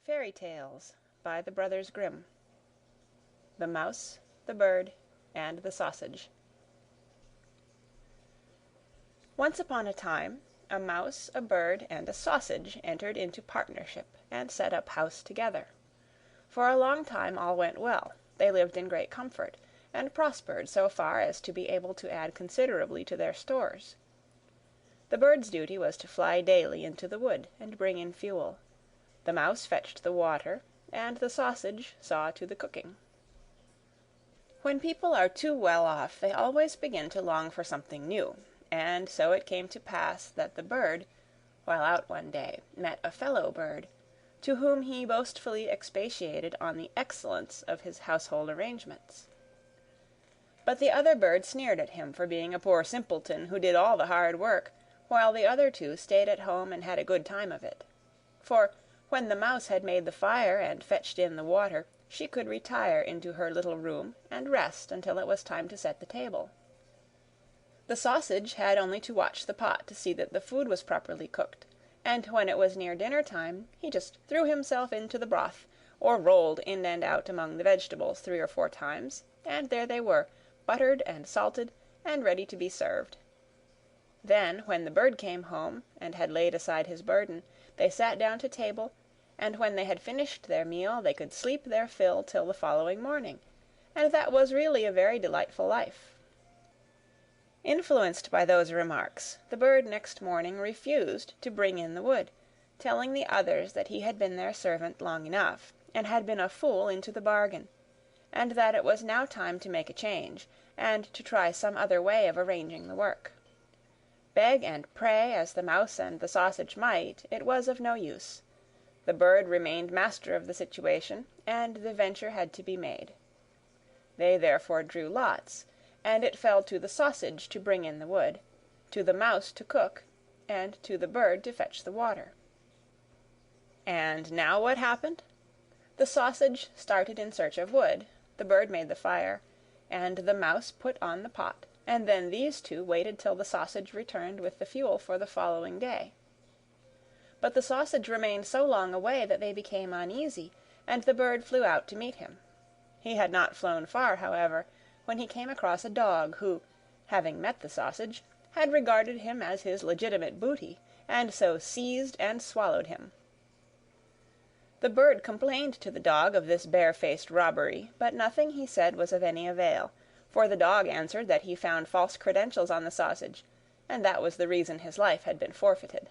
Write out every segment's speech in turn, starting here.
Fairy Tales by the Brothers Grimm. The Mouse, the Bird, and the Sausage. Once upon a time, a mouse, a bird, and a sausage entered into partnership and set up house together. For a long time all went well. They lived in great comfort, and prospered so far as to be able to add considerably to their stores. The bird's duty was to fly daily into the wood and bring in fuel. The mouse fetched the water, and the sausage saw to the cooking. When people are too well off, they always begin to long for something new, and so it came to pass that the bird, while out one day, met a fellow bird, to whom he boastfully expatiated on the excellence of his household arrangements. But the other bird sneered at him for being a poor simpleton who did all the hard work, while the other two stayed at home and had a good time of it. For when the mouse had made the fire and fetched in the water, she could retire into her little room and rest until it was time to set the table. The sausage had only to watch the pot to see that the food was properly cooked, and when it was near dinner time, he just threw himself into the broth, or rolled in and out among the vegetables 3 or 4 times, and there they were, buttered and salted, and ready to be served. Then, when the bird came home, and had laid aside his burden, they sat down to table, and when they had finished their meal they could sleep their fill till the following morning, and that was really a very delightful life. Influenced by those remarks, the bird next morning refused to bring in the wood, telling the others that he had been their servant long enough, and had been a fool into the bargain, and that it was now time to make a change, and to try some other way of arranging the work. Beg and pray as the mouse and the sausage might, it was of no use. The bird remained master of the situation, and the venture had to be made. They therefore drew lots, and it fell to the sausage to bring in the wood, to the mouse to cook, and to the bird to fetch the water. And now what happened? The sausage started in search of wood, the bird made the fire, and the mouse put on the pot, and then these two waited till the sausage returned with the fuel for the following day. But the sausage remained so long away that they became uneasy, and the bird flew out to meet him. He had not flown far, however, when he came across a dog who, having met the sausage, had regarded him as his legitimate booty, and so seized and swallowed him. The bird complained to the dog of this barefaced robbery, but nothing he said was of any avail, for the dog answered that he found false credentials on the sausage, and that was the reason his life had been forfeited.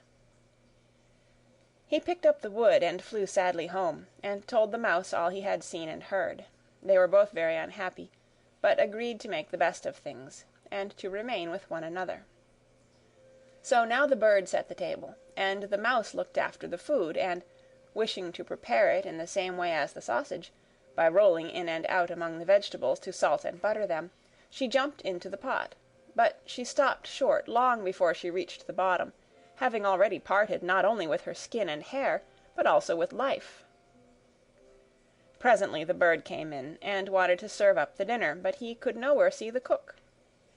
He picked up the wood and flew sadly home, and told the mouse all he had seen and heard. They were both very unhappy, but agreed to make the best of things, and to remain with one another. So now the bird set the table, and the mouse looked after the food, and, wishing to prepare it in the same way as the sausage, by rolling in and out among the vegetables to salt and butter them, she jumped into the pot, but she stopped short long before she reached the bottom, having already parted not only with her skin and hair, but also with life. Presently the bird came in, and wanted to serve up the dinner, but he could nowhere see the cook.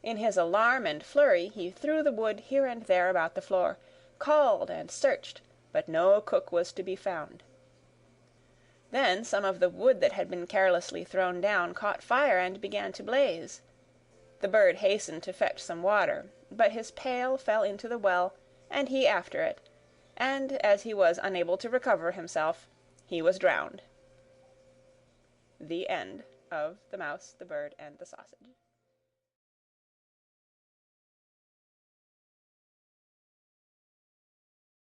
In his alarm and flurry he threw the wood here and there about the floor, called and searched, but no cook was to be found. Then some of the wood that had been carelessly thrown down caught fire and began to blaze. The bird hastened to fetch some water, but his pail fell into the well, and he after it, and as he was unable to recover himself, he was drowned. The end of The Mouse, the Bird, and the Sausage.